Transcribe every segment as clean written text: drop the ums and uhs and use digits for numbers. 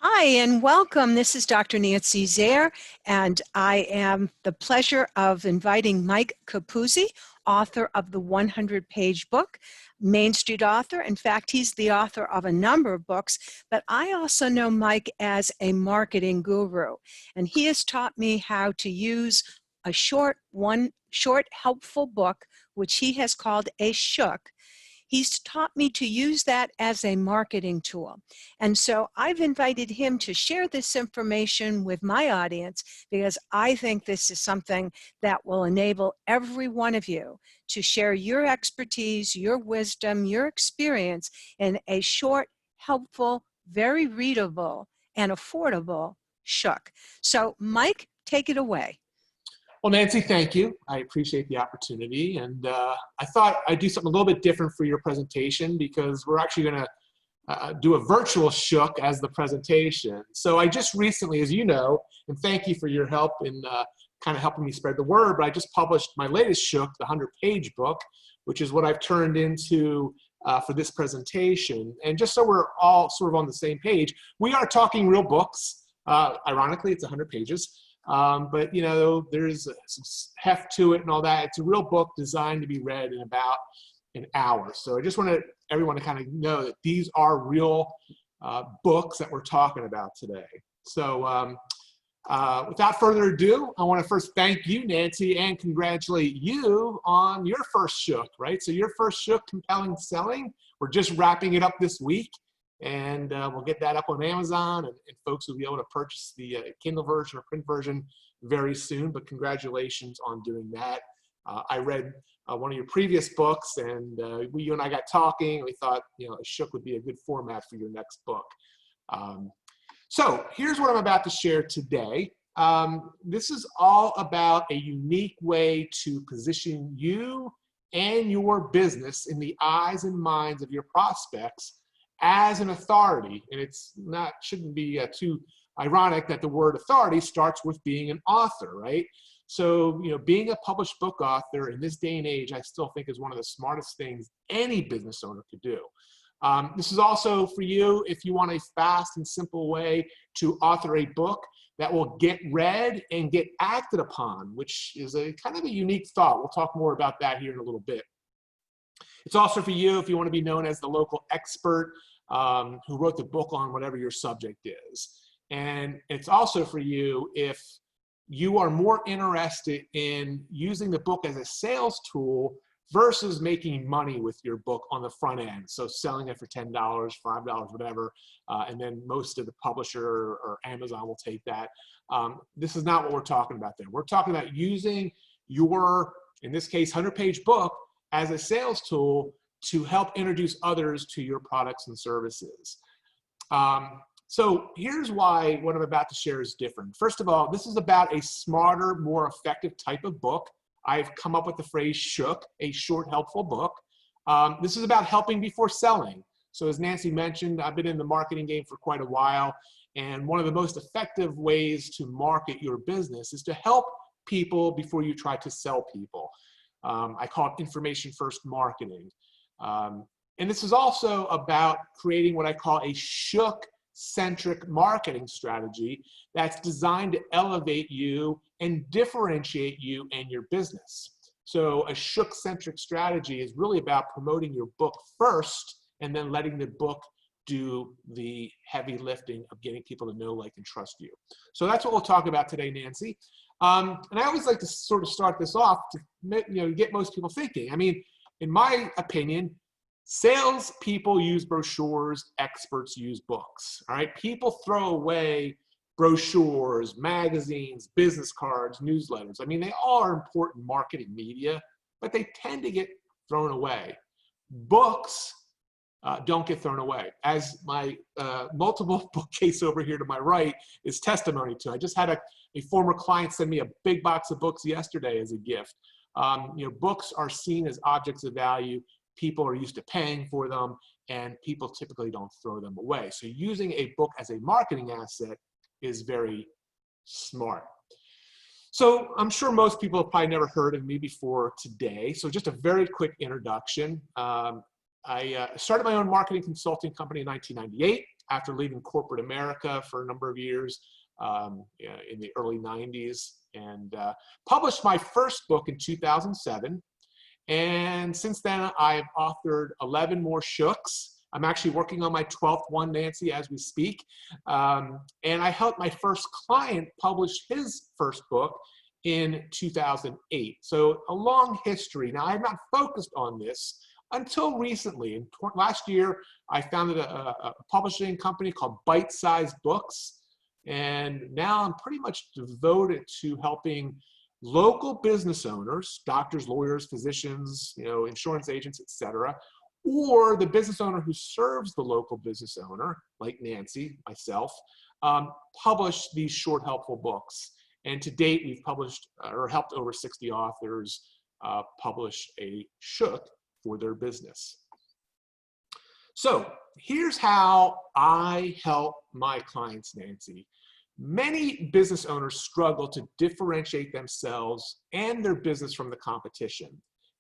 Hi and welcome. This is Dr. Nancy Zaire, and I am the pleasure of inviting Mike Capuzzi, author of the 100-page book, Main Street author. In fact, he's the author of a number of books, but I also know Mike as a marketing guru, and he has taught me how to use a short, helpful book, which he has called a shook. He's taught me to use that as a marketing tool. And so I've invited him to share this information with my audience because I think this is something that will enable every one of you to share your expertise, your wisdom, your experience in a short, helpful, very readable, and affordable shook. So Mike, take it away. Well, Nancy, thank you. I appreciate the opportunity. And I thought I'd do something a little bit different for your presentation because we're actually going to do a virtual shook as the presentation. So I just recently, as you know, and thank you for your help in kind of helping me spread the word, but I just published my latest shook, the 100-page book, which is what I've turned into for this presentation. And just so we're all sort of on the same page, we are talking real books. Ironically, it's 100 pages. But you know, there's some heft to it and all that. It's a real book designed to be read in about an hour. So I just want everyone to kind of know that these are real books that we're talking about today. So without further ado, I want to first thank you, Nancy, and congratulate you on your first shook, right? So your first shook, Compelling Selling, we're just wrapping it up this week. And we'll get that up on Amazon, and folks will be able to purchase the Kindle version or print version very soon. But congratulations on doing that. I read one of your previous books, and you and I got talking, and we thought, you know, a shook would be a good format for your next book. So here's what I'm about to share today. This is all about a unique way to position you and your business in the eyes and minds of your prospects as an authority. And it's not, shouldn't be too ironic that the word authority starts with being an author, right? So, you know, being a published book author in this day and age, I still think is one of the smartest things any business owner could do. This is also for you if you want a fast and simple way to author a book that will get read and get acted upon, which is a kind of a unique thought. We'll talk more about that here in a little bit. It's also for you if you want to be known as the local expert who wrote the book on whatever your subject is. And it's also for you if you are more interested in using the book as a sales tool versus making money with your book on the front end. So selling it for $10, $5, whatever, and then most of the publisher or Amazon will take that. This is not what we're talking about there. We're talking about using your, in this case, 100-page book as a sales tool to help introduce others to your products and services. So here's why what I'm about to share is different. First of all, this is about a smarter, more effective type of book. I've come up with the phrase shook, a short, helpful book. This is about helping before selling. So as Nancy mentioned, I've been in the marketing game for quite a while, and one of the most effective ways to market your business is to help people before you try to sell people. I call it information first marketing. And this is also about creating what I call a shook-centric marketing strategy that's designed to elevate you and differentiate you and your business. So a shook-centric strategy is really about promoting your book first and then letting the book do the heavy lifting of getting people to know, like, and trust you. So that's what we'll talk about today, Nancy. And I always like to sort of start this off to get most people thinking. I mean, in my opinion, salespeople use brochures, experts use books. All right, people throw away brochures, magazines, business cards, newsletters. I mean, they all are important marketing media, but they tend to get thrown away. Books don't get thrown away. As my multiple bookcase over here to my right is testimony to. I just had a former client send me a big box of books yesterday as a gift. Books are seen as objects of value. People are used to paying for them, and people typically don't throw them away. So using a book as a marketing asset is very smart. So I'm sure most people have probably never heard of me before today. So just a very quick introduction. I started my own marketing consulting company in 1998. after leaving corporate America for a number of years in the early 90s, and published my first book in 2007. And since then, I've authored 11 more shooks. I'm actually working on my 12th one, Nancy, as we speak. And I helped my first client publish his first book in 2008. So a long history. Now, I have not focused on this until recently. Last year, I founded a publishing company called Bite Size Books. And now I'm pretty much devoted to helping local business owners, doctors, lawyers, physicians, insurance agents, etc., or the business owner who serves the local business owner, like Nancy, myself, publish these short, helpful books. And to date, we've published or helped over 60 authors publish a shook for their business. So here's how I help my clients, Nancy. Many business owners struggle to differentiate themselves and their business from the competition.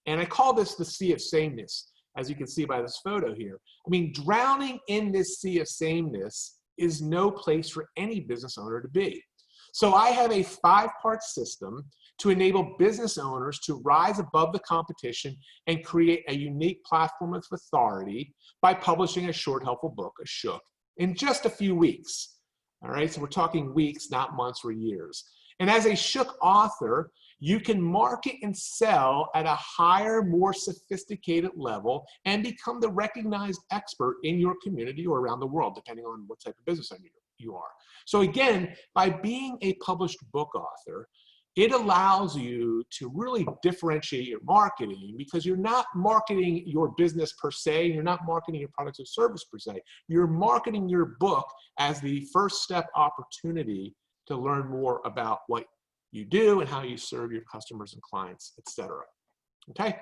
And I call this the sea of sameness, as you can see by this photo here. I mean, drowning in this sea of sameness is no place for any business owner to be. So I have a 5-part system to enable business owners to rise above the competition and create a unique platform of authority by publishing a short, helpful book, a shook, in just a few weeks. All right, so we're talking weeks, not months or years. And as a shook author, you can market and sell at a higher, more sophisticated level and become the recognized expert in your community or around the world, depending on what type of business owner you are. So again, by being a published book author, it allows you to really differentiate your marketing, because you're not marketing your business per se, you're not marketing your products or service per se, you're marketing your book as the first step opportunity to learn more about what you do and how you serve your customers and clients, etc. Okay?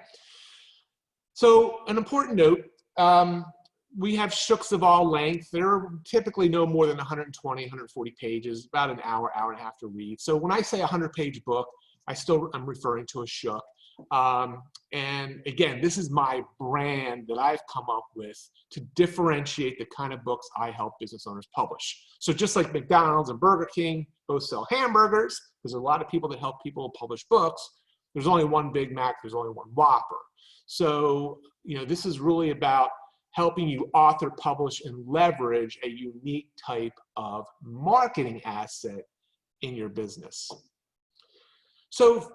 So an important note, we have shooks of all lengths. They're typically no more than 120, 140 pages, about an hour, hour and a half to read. So when I say a 100-page book, I'm referring to a shook. And again, this is my brand that I've come up with to differentiate the kind of books I help business owners publish. So just like McDonald's and Burger King both sell hamburgers, there's a lot of people that help people publish books. There's only one Big Mac, there's only one Whopper. So, this is really about helping you author, publish, and leverage a unique type of marketing asset in your business. So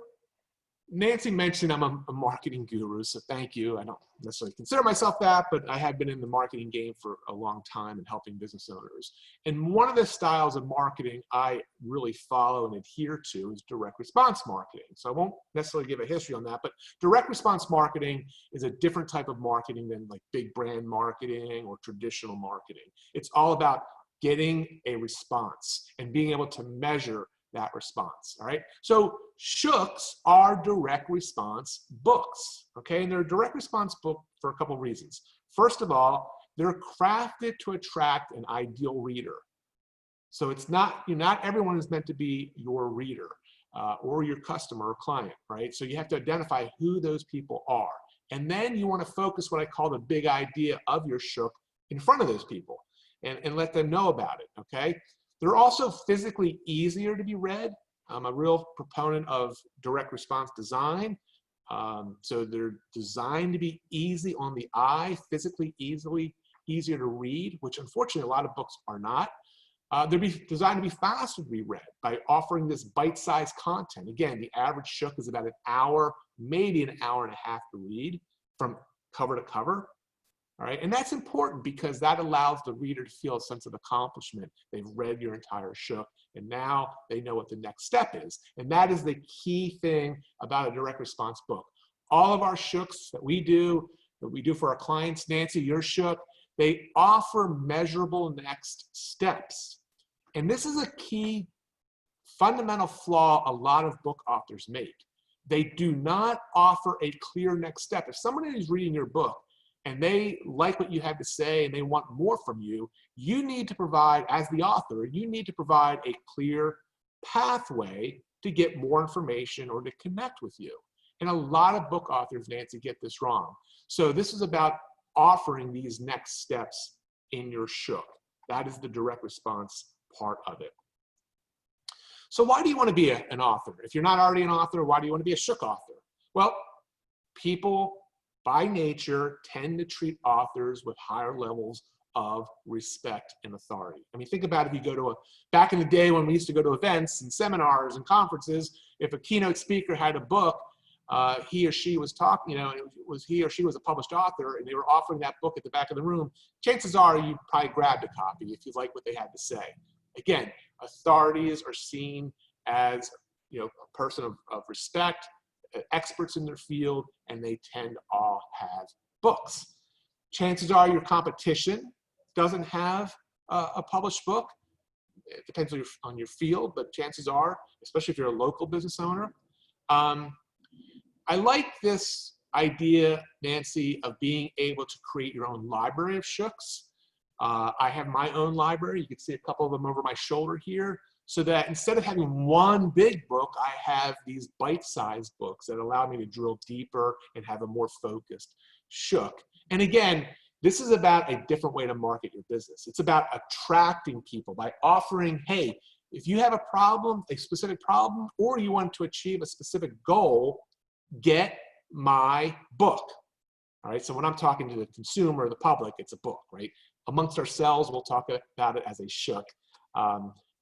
Nancy mentioned I'm a marketing guru, so thank you. I don't necessarily consider myself that, but I have been in the marketing game for a long time and helping business owners. And one of the styles of marketing I really follow and adhere to is direct response marketing. So I won't necessarily give a history on that, but direct response marketing is a different type of marketing than like big brand marketing or traditional marketing. It's all about getting a response and being able to measure that response. All right. So shooks are direct response books. Okay. And they're a direct response book for a couple of reasons. First of all, they're crafted to attract an ideal reader. So it's not everyone is meant to be your reader or your customer or client, right? So you have to identify who those people are. And then you want to focus what I call the big idea of your shook in front of those people and let them know about it. Okay. They're also physically easier to be read. I'm a real proponent of direct response design. So they're designed to be easy on the eye, physically easier to read, which unfortunately a lot of books are not. They're designed to be faster to be read by offering this bite-sized content. Again, the average shook is about an hour, maybe an hour and a half to read from cover to cover. All right, and that's important because that allows the reader to feel a sense of accomplishment. They've read your entire shook, and now they know what the next step is. And that is the key thing about a direct response book. All of our shooks that we do for our clients, Nancy, your shook, they offer measurable next steps. And this is a key fundamental flaw a lot of book authors make. They do not offer a clear next step. If somebody is reading your book and they like what you have to say and they want more from you, you need to provide, as the author, you need to provide a clear pathway to get more information or to connect with you. And a lot of book authors, Nancy, get this wrong. So this is about offering these next steps in your shook. That is the direct response part of it. So why do you want to be an author? If you're not already an author, why do you want to be a shook author? Well, people by nature tend to treat authors with higher levels of respect and authority. I mean, think about if you go to back in the day when we used to go to events and seminars and conferences, if a keynote speaker had a book, he or she was talking, he or she was a published author and they were offering that book at the back of the room, chances are you probably grabbed a copy if you like what they had to say. Again, authorities are seen as a person of respect, experts in their field, and they tend to all have books. Chances are your competition doesn't have a published book. It depends on your field, but chances are, especially if you're a local business owner. I like this idea, Nancy, of being able to create your own library of shooks. I have my own library. You can see a couple of them over my shoulder here, so that instead of having one big book, I have these bite-sized books that allow me to drill deeper and have a more focused shook. And again, this is about a different way to market your business. It's about attracting people by offering, hey, if you have a problem, a specific problem, or you want to achieve a specific goal, get my book. All right, so when I'm talking to the consumer, the public, it's a book, right? Amongst ourselves, we'll talk about it as a shook.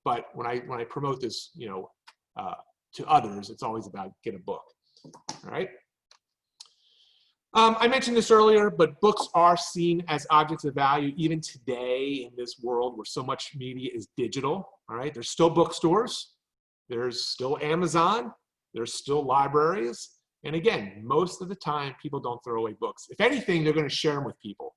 But when I promote this, to others, it's always about get a book. All right. I mentioned this earlier, but books are seen as objects of value even today in this world where so much media is digital. All right. There's still bookstores. There's still Amazon. There's still libraries. And again, most of the time, people don't throw away books. If anything, they're going to share them with people.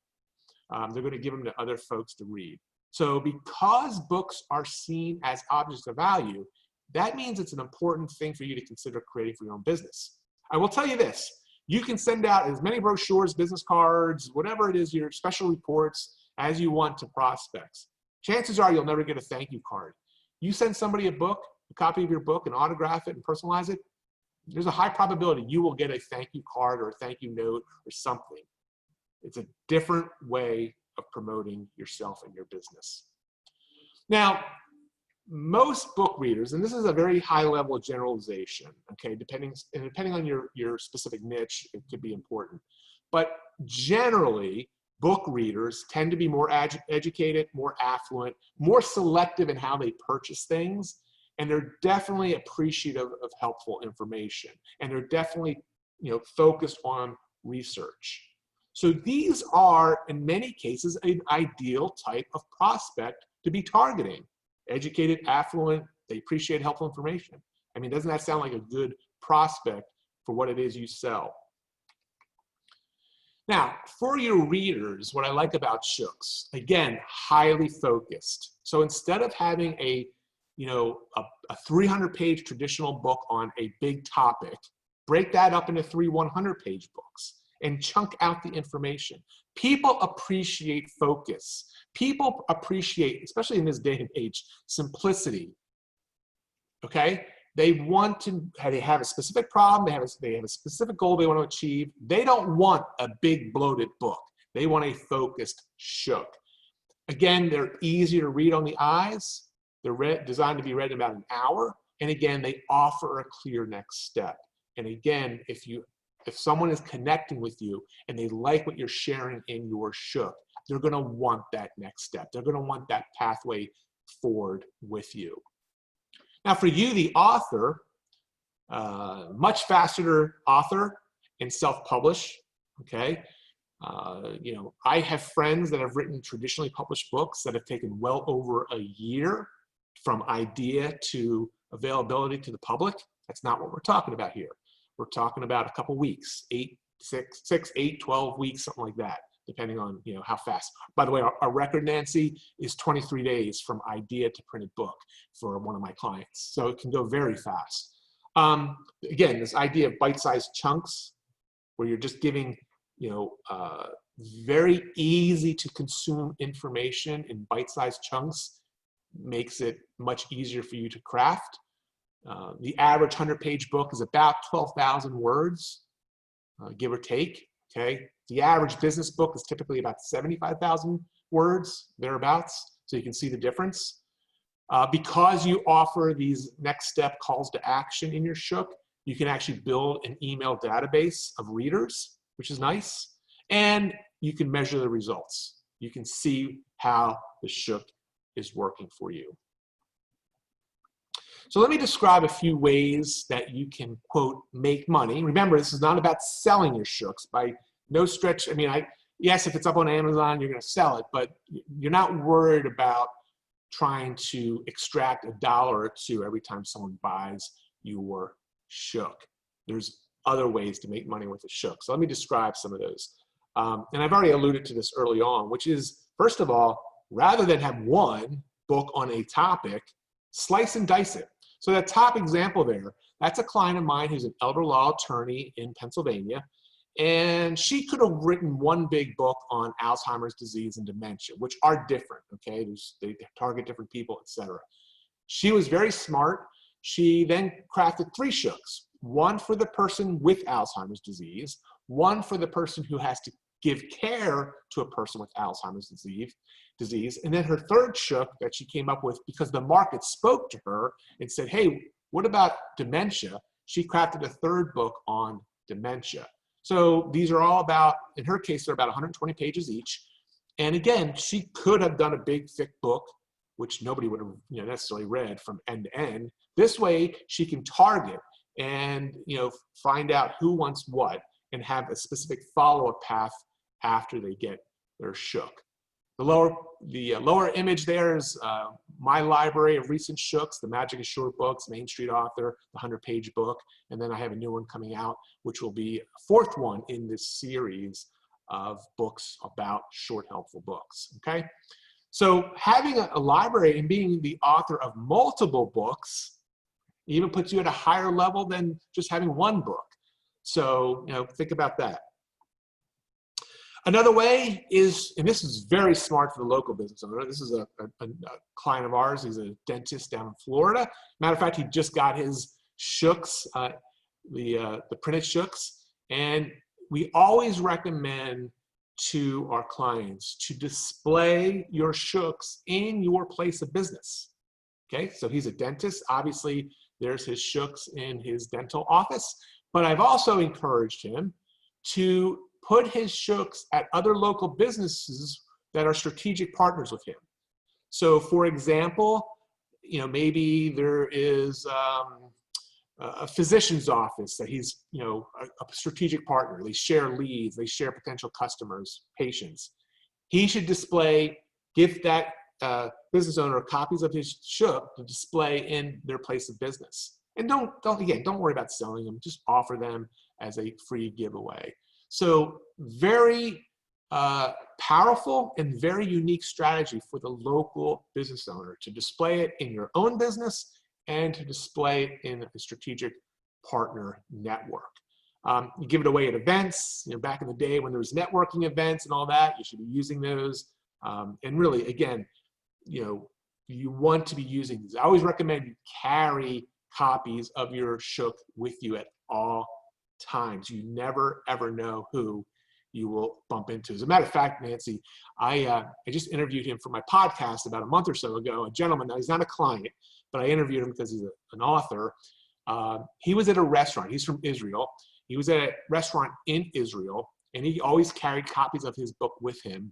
They're going to give them to other folks to read. So because books are seen as objects of value, that means it's an important thing for you to consider creating for your own business. I will tell you this, you can send out as many brochures, business cards, whatever it is, your special reports as you want to prospects. Chances are you'll never get a thank you card. You send somebody a book, a copy of your book, and autograph it and personalize it, there's a high probability you will get a thank you card or a thank you note or something. It's a different way of promoting yourself and your business. Now, most book readers, and this is a very high level generalization, okay, depending on your specific niche, it could be important. But generally, book readers tend to be more educated, more affluent, more selective in how they purchase things, and they're definitely appreciative of helpful information, and they're definitely focused on research. So these are, in many cases, an ideal type of prospect to be targeting. Educated, affluent, they appreciate helpful information. I mean, doesn't that sound like a good prospect for what it is you sell? Now, for your readers, what I like about shooks, again, highly focused. So instead of having a 300-page traditional book on a big topic, break that up into 3 100-page books and chunk out the information. People appreciate focus. People appreciate, especially in this day and age, simplicity. Okay? They want to, they have a specific problem, they have a specific goal they want to achieve. They don't want a big bloated book. They want a focused shook. Again, they're easier to read on the eyes. They're designed to be read in about an hour. And again, they offer a clear next step. And again, if someone is connecting with you and they like what you're sharing in your shook, they're going to want that next step. They're going to want that pathway forward with you. Now, for you, the author, much faster to author and self-publish. Okay, I have friends that have written traditionally published books that have taken well over a year from idea to availability to the public. That's not what we're talking about here. We're talking about a couple weeks, 6, 8, 12 weeks, something like that, depending on how fast. By the way, our record, Nancy, is 23 days from idea to printed book for one of my clients. So it can go very fast. Again, this idea of bite-sized chunks where you're just giving, very easy to consume information in bite-sized chunks makes it much easier for you to craft. The average 100-page book is about 12,000 words, give or take, okay? The average business book is typically about 75,000 words, thereabouts. so you can see the difference. Because you offer these next step calls to action in your shook, you can actually build an email database of readers, which is nice. And you can measure the results. You can see how the shook is working for you. So let me describe a few ways that you can, quote, make money. Remember, this is not about selling your shooks by no stretch. I mean, yes, if it's up on Amazon, you're going to sell it, but you're not worried about trying to extract $1 or $2 every time someone buys your shook. There's other ways to make money with a shook. So let me describe some of those. And I've already alluded to this early on, which is, first of all, rather than have one book on a topic, slice and dice it. So that top example there, that's a client of mine who's an elder law attorney in Pennsylvania. And she could have written one big book on Alzheimer's disease and dementia, which are different, okay? They target different people, etc. She was very smart. She then crafted 3 shooks, one for the person with Alzheimer's disease, one for the person who has to give care to a person with Alzheimer's disease, and then her third shook that she came up with because the market spoke to her and said, hey, what about dementia? She crafted a third book on dementia. So these are all about, in her case, they're about 120 pages each. And again, she could have done a big, thick book, which nobody would have necessarily read from end to end. This way, she can target and find out who wants what and have a specific follow-up path after they get their shook. The lower image there is my library of recent shooks, the Magic of Short books, Main Street Author, the 100-page book, and then I have a new one coming out, which will be a 4th one in this series of books about short, helpful books, okay? So having a library and being the author of multiple books even puts you at a higher level than just having one book. So, think about that. Another way is, and this is very smart for the local business owner. This is a client of ours. He's a dentist down in Florida. Matter of fact, he just got his shooks, the printed shooks. And we always recommend to our clients to display your shooks in your place of business. Okay, so he's a dentist. Obviously, there's his shooks in his dental office. But I've also encouraged him to put his shooks at other local businesses that are strategic partners with him. So for example, maybe there is a physician's office that he's, a strategic partner. They share leads, they share potential customers, patients. He should give that business owner copies of his shook to display in their place of business. And don't worry about selling them, just offer them as a free giveaway. So very powerful and very unique strategy for the local business owner to display it in your own business and to display it in a strategic partner network. You give it away at events. Back in the day when there was networking events and all that, you should be using those. And really, again, you want to be using these. I always recommend you carry copies of your shook with you at all times. You never ever know who you will bump into. As a matter of fact, Nancy, I just interviewed him for my podcast about a month or so ago. A gentleman, now he's not a client, but I interviewed him because he's an author. He was at a restaurant. He's from Israel. He was at a restaurant in Israel, and he always carried copies of his book with him.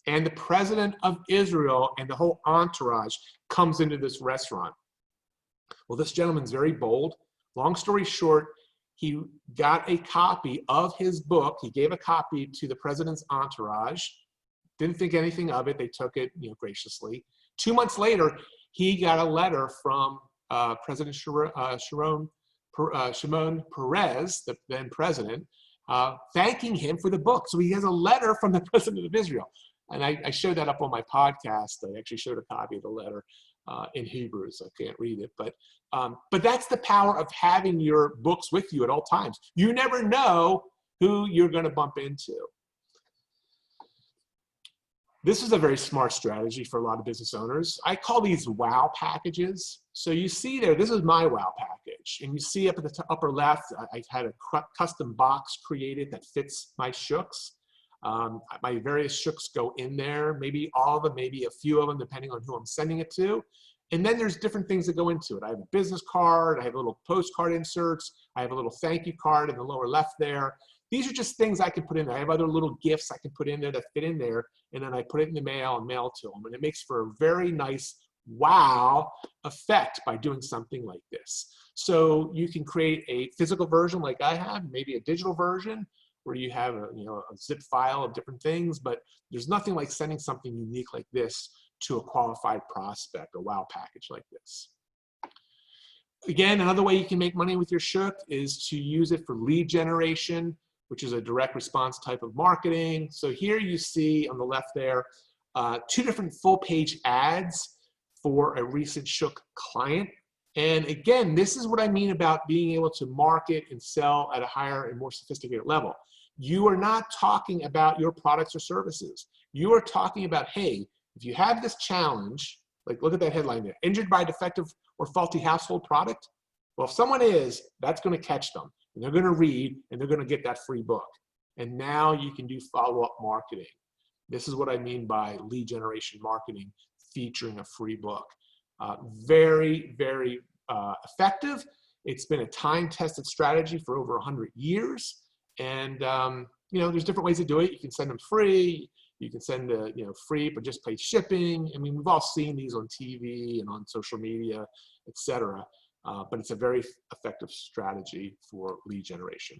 And the president of Israel and the whole entourage comes into this restaurant. Well, this gentleman's very bold. Long story short, he got a copy of his book. He gave a copy to the president's entourage. Didn't think anything of it. They took it, graciously. 2 months later, he got a letter from President Shimon Peres, the then president, thanking him for the book. So he has a letter from the president of Israel. And I showed that up on my podcast. I actually showed a copy of the letter in Hebrew, so I can't read it. But that's the power of having your books with you at all times. You never know who you're going to bump into. This is a very smart strategy for a lot of business owners. I call these wow packages. So you see there, this is my wow package. And you see up at the upper left, I had a custom box created that fits my shooks. My various shooks go in there, maybe all of them, maybe a few of them, depending on who I'm sending it to. And then there's different things that go into it. I have a business card, I have little postcard inserts, I have a little thank you card in the lower left there. These are just things I can put in there. I have other little gifts I can put in there that fit in there, and then I put it in the mail and mail to them. And it makes for a very nice wow effect by doing something like this. So you can create a physical version like I have, maybe a digital version where you have a zip file of different things, but there's nothing like sending something unique like this to a qualified prospect, a wow package like this. Again, another way you can make money with your shook is to use it for lead generation, which is a direct response type of marketing. So here you see on the left there, 2 different full page ads for a recent shook client. And again, this is what I mean about being able to market and sell at a higher and more sophisticated level. You are not talking about your products or services. You are talking about, hey, if you have this challenge, like look at that headline there, injured by defective or faulty household product. Well, if someone is, that's going to catch them. And they're going to read, and they're going to get that free book. And now you can do follow-up marketing. This is what I mean by lead generation marketing featuring a free book. Very, very effective. It's been a time-tested strategy for over 100 years. And there's different ways to do it. You can send them free. You can send free, but just pay shipping. I mean, we've all seen these on TV and on social media, etc. But it's a very effective strategy for lead generation.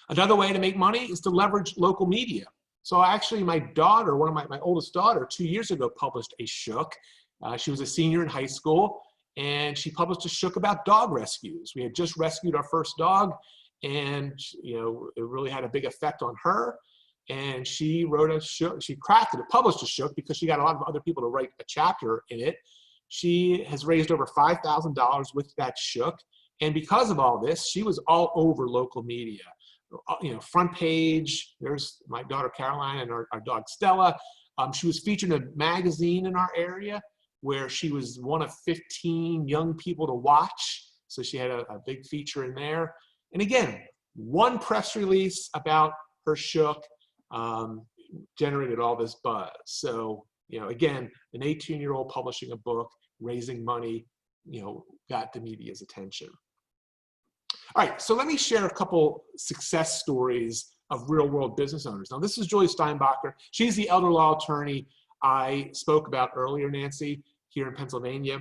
Another way to make money is to leverage local media. So actually, my daughter, my oldest daughter, 2 years ago published a shook. She was a senior in high school, and she published a shook about dog rescues. We had just rescued our first dog, and it really had a big effect on her. And she wrote a shook. She crafted it, published a shook because she got a lot of other people to write a chapter in it. She has raised over $5,000 with that shook, and because of all this, she was all over local media. Front page. There's my daughter Caroline and our dog Stella. She was featured in a magazine in our area where she was one of 15 young people to watch. So she had a big feature in there. And again, one press release about her shook generated all this buzz. So, again, an 18-year-old publishing a book, raising money, got the media's attention. All right, so let me share a couple success stories of real-world business owners. Now, this is Julie Steinbacher. She's the elder law attorney I spoke about earlier, Nancy, here in Pennsylvania.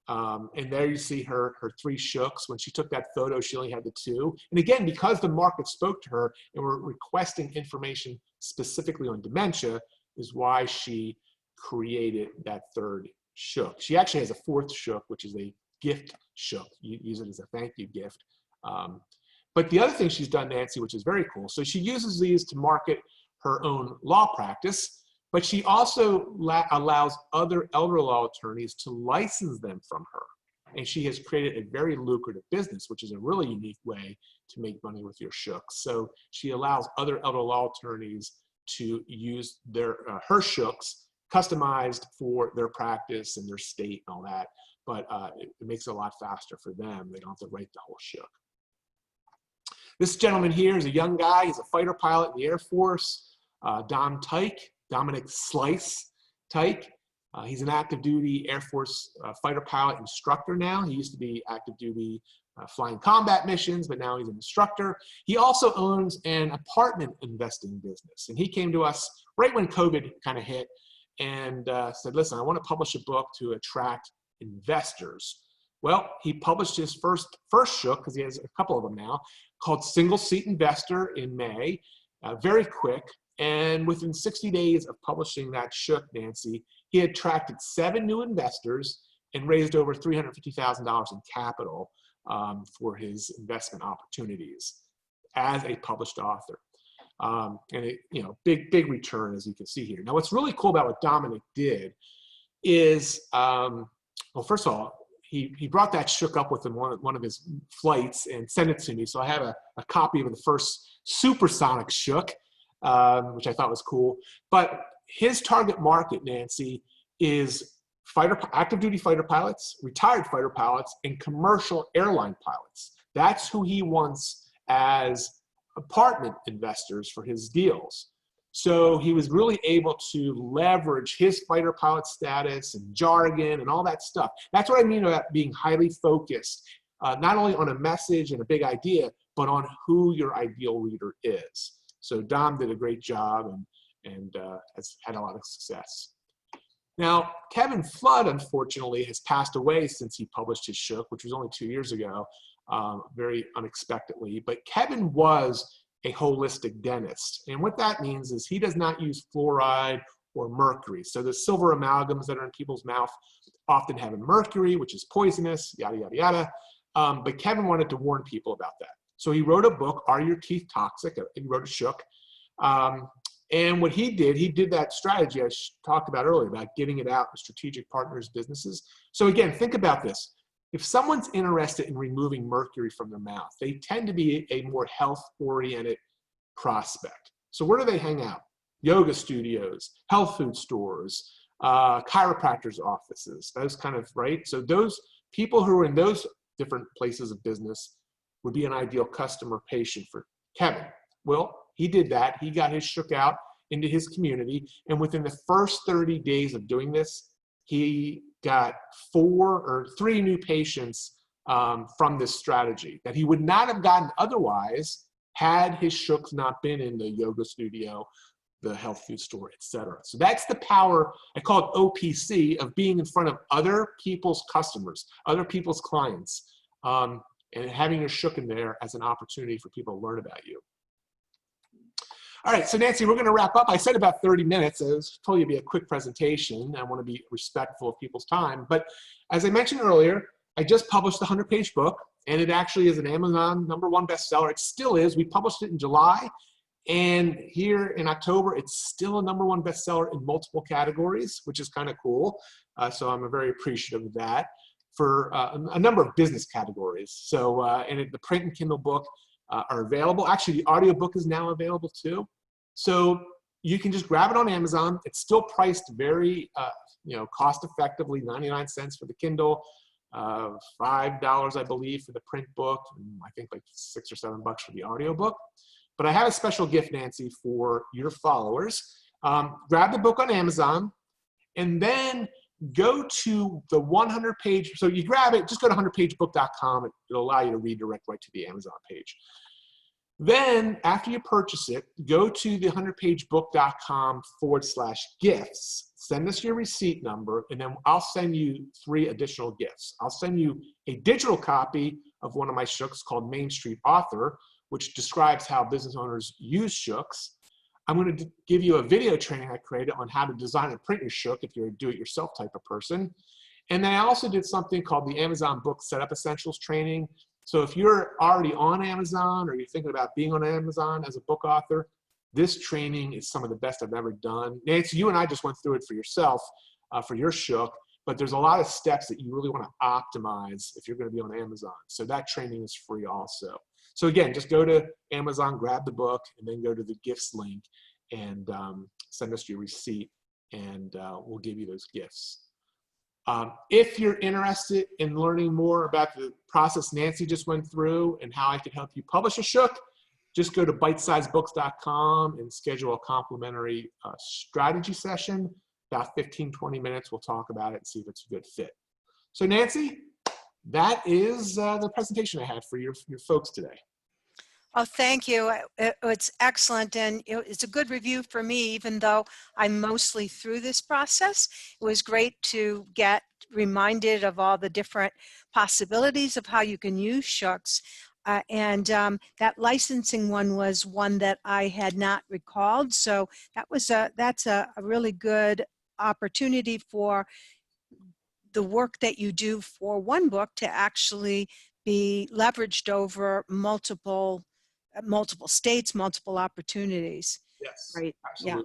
And there you see her 3 shooks. When she took that photo, she only had the 2. And again, because the market spoke to her and were requesting information specifically on dementia, is why she created that 3rd shook. She actually has a 4th shook, which is a gift shook. You use it as a thank you gift. But the other thing she's done, Nancy, which is very cool, so she uses these to market her own law practice, but she also allows other elder law attorneys to license them from her. And she has created a very lucrative business, which is a really unique way to make money with your shooks. So she allows other elder law attorneys to use her shooks customized for their practice and their state and all that. But it makes it a lot faster for them. They don't have to write the whole shook. This gentleman here is a young guy. He's a fighter pilot in the Air Force, Dominic Slice Tyke. He's an active duty Air Force fighter pilot instructor now. He used to be active duty flying combat missions, but now he's an instructor. He also owns an apartment investing business. And he came to us right when COVID kind of hit and said, listen, I want to publish a book to attract investors. Well, he published his first shook, because he has a couple of them now, called Single Seat Investor in May, very quick. And within 60 days of publishing that shook, Nancy, he had attracted 7 new investors and raised over $350,000 in capital for his investment opportunities as a published author. And it, big return, as you can see here. Now, what's really cool about what Dominic did is, well, first of all, he brought that shook up with him on one of his flights and sent it to me. So I have a copy of the first supersonic shook, which I thought was cool. But his target market, Nancy, is active duty fighter pilots, retired fighter pilots, and commercial airline pilots. That's who he wants as apartment investors for his deals. So he was really able to leverage his fighter pilot status and jargon and all that stuff. That's what I mean about being highly focused, not only on a message and a big idea, but on who your ideal reader is. So Dom did a great job and has had a lot of success. Now, Kevin Flood, unfortunately, has passed away since he published his Shook, which was only 2 years ago, very unexpectedly. But Kevin was a holistic dentist. And what that means is he does not use fluoride or mercury. So the silver amalgams that are in people's mouth often have mercury, which is poisonous, yada, yada, yada. But Kevin wanted to warn people about that. So he wrote a book, Are Your Teeth Toxic? He wrote a Shook. And what he did that strategy I talked about earlier about getting it out to strategic partners, businesses. So again, think about this. If someone's interested in removing mercury from their mouth, they tend to be a more health-oriented prospect. So where do they hang out? Yoga studios, health food stores, chiropractors' offices, those kind of, right? So those people who are in those different places of business would be an ideal customer patient for Kevin. Well, he did that. He got his Shook out into his community. And within the first 30 days of doing this, he got 4 or 3 new patients from this strategy that he would not have gotten otherwise had his Shooks not been in the yoga studio, the health food store, etc. So that's the power, I call it OPC, of being in front of other people's customers, other people's clients, and having your Shook in there as an opportunity for people to learn about you. All right, so Nancy, we're going to wrap up. I said about 30 minutes. It was probably be a quick presentation. I want to be respectful of people's time. But as I mentioned earlier, I just published the 100-page book, and it actually is an Amazon #1 bestseller. It still is. We published it in July, and here in October, it's still a #1 bestseller in multiple categories, which is kind of cool. So I'm very appreciative of that for a number of business categories. So, and the print and Kindle book are available. Actually, the audiobook is now available too. So you can just grab it on Amazon. It's still priced very, cost effectively, 99 cents for the Kindle, $5, I believe, for the print book, and I think like $6 or $7 for the audiobook. But I have a special gift, Nancy, for your followers. Grab the book on Amazon, and then go to the 100-page, so you grab it, just go to 100pagebook.com. It'll allow you to redirect right to the Amazon page. Then, after you purchase it, go to the 100pagebook.com/gifts. Send us your receipt number, and then I'll send you 3 additional gifts. I'll send you a digital copy of one of my Shooks called Main Street Author, which describes how business owners use Shooks. I'm going to give you a video training I created on how to design and print your Shook if you're a do-it-yourself type of person. And then I also did something called the Amazon Book Setup Essentials training. So if you're already on Amazon or you're thinking about being on Amazon as a book author, this training is some of the best I've ever done. Nancy, you and I just went through it for yourself, for your Shook, but there's a lot of steps that you really want to optimize if you're going to be on Amazon. So that training is free also. So again, just go to Amazon, grab the book, and then go to the gifts link and send us your receipt, and we'll give you those gifts. If you're interested in learning more about the process Nancy just went through and how I can help you publish a Shook, just go to bitesizebooks.com and schedule a complimentary strategy session. About 15-20 minutes, we'll talk about it and see if it's a good fit. So Nancy, that is the presentation I had for your folks today. Oh, thank you. It's excellent, and it's a good review for me, even though I'm mostly through this process. It was great to get reminded of all the different possibilities of how you can use Shooks. And that licensing one was one that I had not recalled. So that's a really good opportunity for the work that you do for one book to actually be leveraged over multiple states, multiple opportunities. Yes, right? absolutely. Yeah.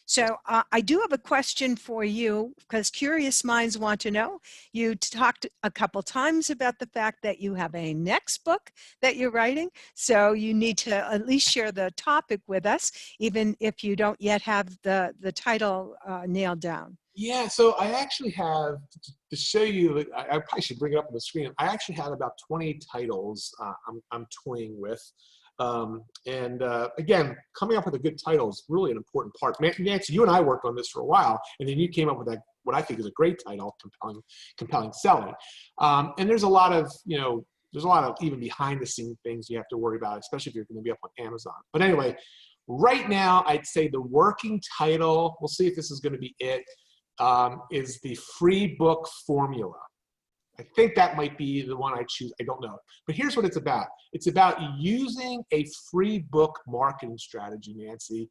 So I do have a question for you, because curious minds want to know. You talked a couple times about the fact that you have a next book that you're writing. So you need to at least share the topic with us, even if you don't yet have the title nailed down. Yeah, so I actually have, to show you, I probably should bring it up on the screen. I actually have about 20 titles I'm toying with. Again, coming up with a good title is really an important part. Nancy, you and I worked on this for a while, and then you came up with that, what I think is a great title, compelling selling. And there's a lot of, there's a lot of even behind the scene things you have to worry about, especially if you're going to be up on Amazon. But anyway, right now, I'd say the working title, we'll see if this is going to be it, is the free book formula. I think that might be the one I choose. I don't know. But here's what it's about. It's about using a free book marketing strategy, Nancy,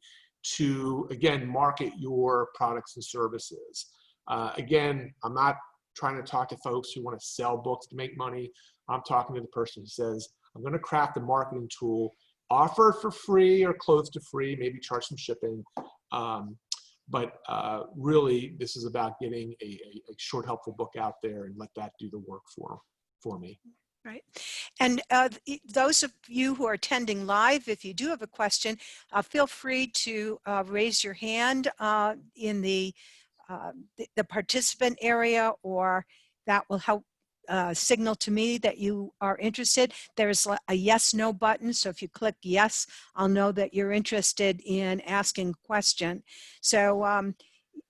to, again, market your products and services. Again, I'm not trying to talk to folks who want to sell books to make money. I'm talking to the person who says, I'm going to craft a marketing tool, offer it for free or close to free, maybe charge some shipping. But really, this is about getting a short, helpful book out there and let that do the work for me. Right. And those of you who are attending live, if you do have a question, feel free to raise your hand in the participant area, or that will help signal to me that you are interested. There's a yes/no button, so if you click yes, I'll know that you're interested in asking a question. So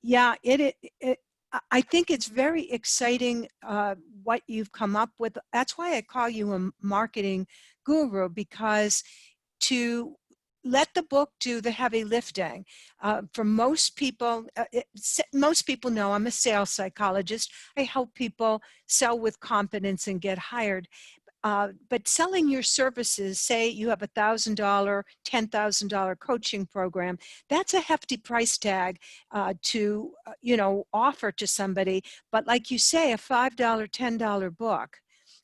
yeah, I think it's very exciting what you've come up with. That's why I call you a marketing guru, because to let the book do the heavy lifting. For most people, most people know I'm a sales psychologist. I help people sell with confidence and get hired. But selling your services, say you have $1,000, $10,000 coaching program, that's a hefty price tag to offer to somebody. But like you say, a $5, $10 book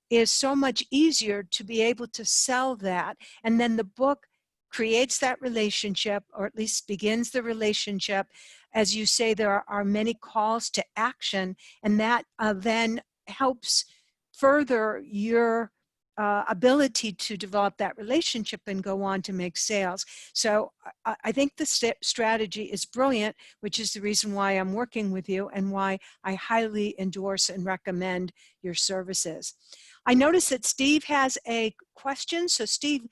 is so much easier to be able to sell that, and then the book creates that relationship, or at least begins the relationship. As you say, there are many calls to action, and that then helps further your ability to develop that relationship and go on to make sales. So I think the strategy is brilliant, which is the reason why I'm working with you and why I highly endorse and recommend your services. I notice that Steve has a question. So Steve,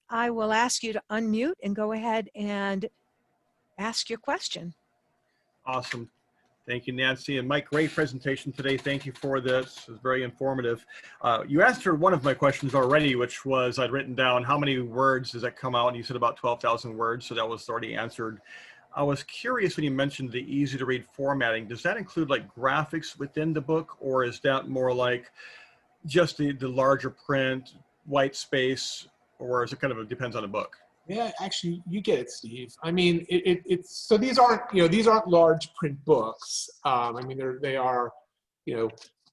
I will ask you to unmute and go ahead and ask your question. Awesome. Thank you, Nancy. And Mike, great presentation today. Thank you for this. It was very informative. You answered one of my questions already, which was I'd written down how many words does that come out? And you said about 12,000 words. So that was already answered. I was curious when you mentioned the easy to read formatting. Does that include like graphics within the book, or is that more like just the larger print, white space, or is it kind of depends on the book? Yeah, actually, you get it, Steve. I mean, it's so these aren't large print books. I mean, they are,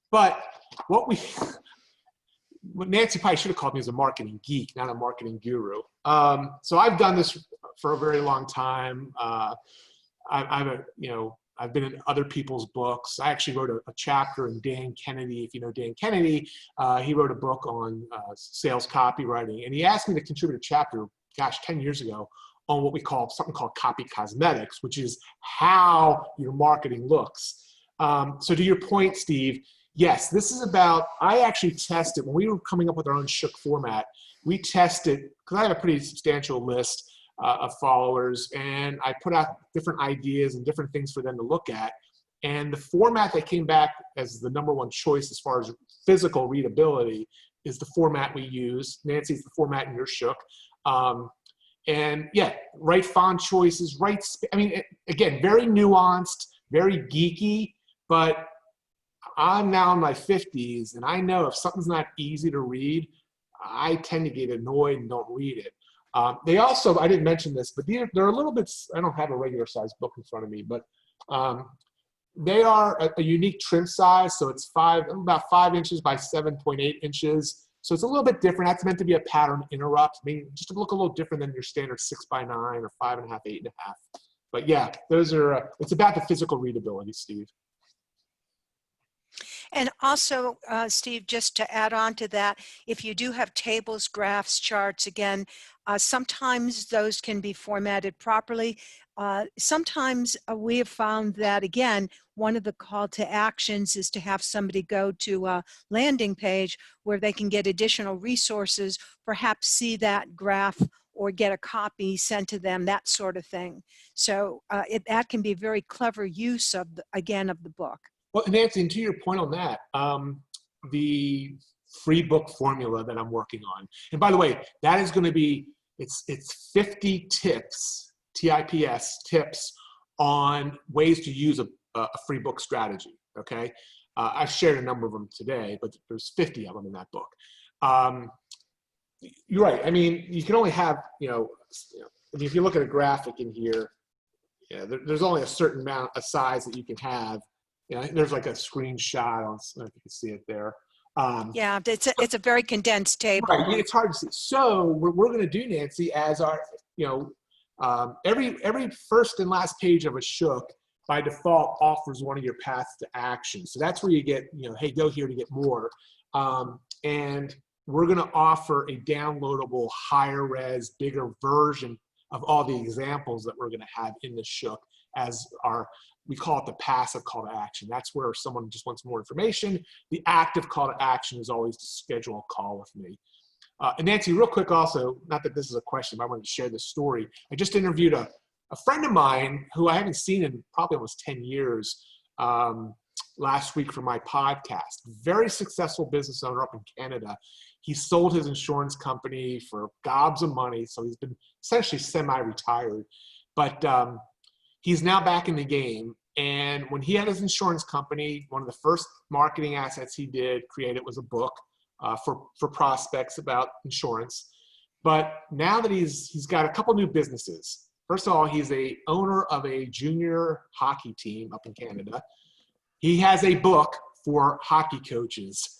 but what Nancy probably should have called me as a marketing geek, not a marketing guru. So I've done this for a very long time. I've been in other people's books. I actually wrote a chapter in Dan Kennedy. If you know Dan Kennedy, he wrote a book on sales copywriting, and he asked me to contribute a chapter, 10 years ago, on what we call something called copy cosmetics, which is how your marketing looks. So to your point, Steve, yes, this is about, I actually tested, when we were coming up with our own Shook format, we tested, because I had a pretty substantial list of followers, and I put out different ideas and different things for them to look at. And the format that came back as the #1 choice as far as physical readability is the format we use. Nancy's the format in your Shook. And yeah, right font choices, again, very nuanced, very geeky, but I'm now in my 50s, and I know if something's not easy to read, I tend to get annoyed and don't read it. They also, I didn't mention this, but they're a little bit, I don't have a regular size book in front of me, but they are a unique trim size. So it's about 5 inches by 7.8 inches. So it's a little bit different. That's meant to be a pattern interrupt, just to look a little different than your standard 6x9 or 5.5, 8.5. But yeah, those are, it's about the physical readability, Steve. And also, Steve, just to add on to that, if you do have tables, graphs, charts, again, sometimes those can be formatted properly. Sometimes we have found that, again, one of the call to actions is to have somebody go to a landing page where they can get additional resources, perhaps see that graph or get a copy sent to them, that sort of thing. So that can be a very clever use of, again, of the book. Well, Nancy, and to your point on that, the free book formula that I'm working on, and by the way, that is going to be, it's 50 tips, TIPS, tips on ways to use a free book strategy, okay? I've shared a number of them today, but there's 50 of them in that book. You're right. I mean, you can only have, I mean, if you look at a graphic in here, there's only a certain amount of size that you can have. There's like a screenshot. I don't know if you can see it there. Yeah, it's a very condensed table. Right, it's hard to see. So what we're going to do, Nancy, as our, every first and last page of a shook by default offers one of your paths to action. So that's where you get, hey, go here to get more. And we're going to offer a downloadable, higher res, bigger version of all the examples that we're going to have in the shook as we call it the passive call to action. That's where someone just wants more information. The active call to action is always to schedule a call with me. And Nancy, real quick also, not that this is a question, but I wanted to share this story. I just interviewed a friend of mine who I haven't seen in probably almost 10 years last week for my podcast. Very successful business owner up in Canada. He sold his insurance company for gobs of money, so he's been essentially semi-retired. But he's now back in the game. And when he had his insurance company, one of the first marketing assets he did create was a book for prospects about insurance. But now that he's got a couple new businesses. First of all, he's a owner of a junior hockey team up in Canada. He has a book for hockey coaches.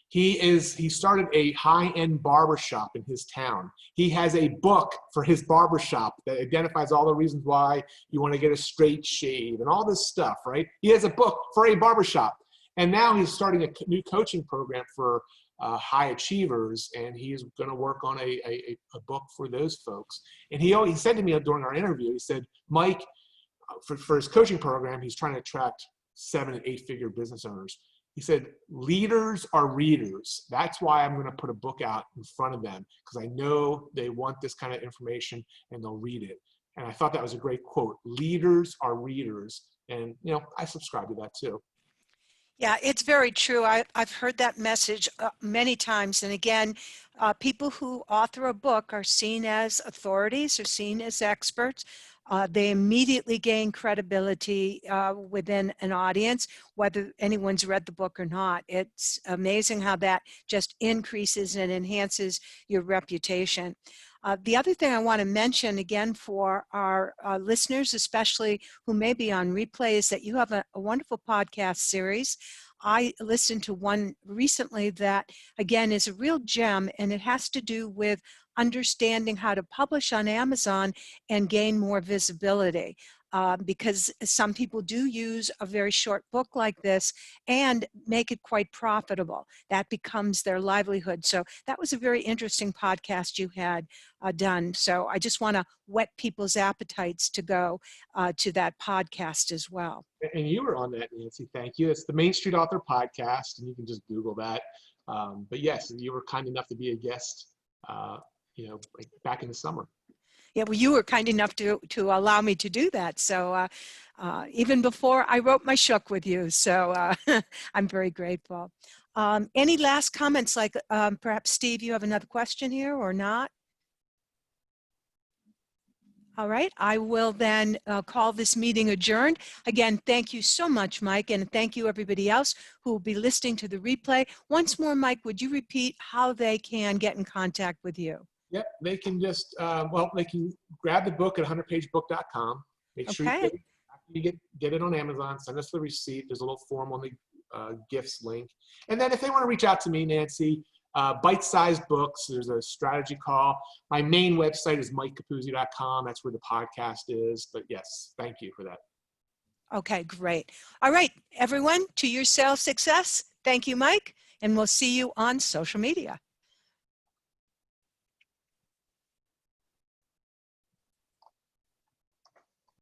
He started a high-end barbershop in his town. He has a book for his barbershop that identifies all the reasons why you want to get a straight shave and all this stuff, right? He has a book for a barbershop. And now he's starting a new coaching program for high achievers, and he's going to work on a book for those folks. And he said to me during our interview, he said, Mike, for his coaching program, he's trying to attract 7- and 8-figure business owners. He said, leaders are readers. That's why I'm going to put a book out in front of them, because I know they want this kind of information and they'll read it. And I thought that was a great quote. Leaders are readers. And, I subscribe to that too. Yeah, it's very true. I've heard that message many times. And again, people who author a book are seen as authorities, are seen as experts. They immediately gain credibility within an audience, whether anyone's read the book or not. It's amazing how that just increases and enhances your reputation. The other thing I want to mention again for our listeners, especially who may be on replay, is that you have a wonderful podcast series. I listened to one recently that, again, is a real gem, and it has to do with understanding how to publish on Amazon and gain more visibility. Because some people do use a very short book like this and make it quite profitable. That becomes their livelihood. So that was a very interesting podcast you had done. So I just want to whet people's appetites to go to that podcast as well. And you were on that, Nancy. Thank you. It's the Main Street Author Podcast, and you can just Google that. But yes, you were kind enough to be a guest, like back in the summer. Yeah, well, you were kind enough to allow me to do that. So even before I wrote my shook with you. So I'm very grateful. Any last comments, like perhaps, Steve, you have another question here or not? All right, I will then call this meeting adjourned. Again, thank you so much, Mike, and thank you everybody else who will be listening to the replay. Once more, Mike, would you repeat how they can get in contact with you? Yep, they can just, they can grab the book at 100pagebook.com. Make sure you get it on Amazon, send us the receipt. There's a little form on the gifts link. And then if they want to reach out to me, Nancy, bite-sized books, there's a strategy call. My main website is mikecapuzzi.com. That's where the podcast is. But yes, thank you for that. Okay, great. All right, everyone, to your sales success. Thank you, Mike, and we'll see you on social media.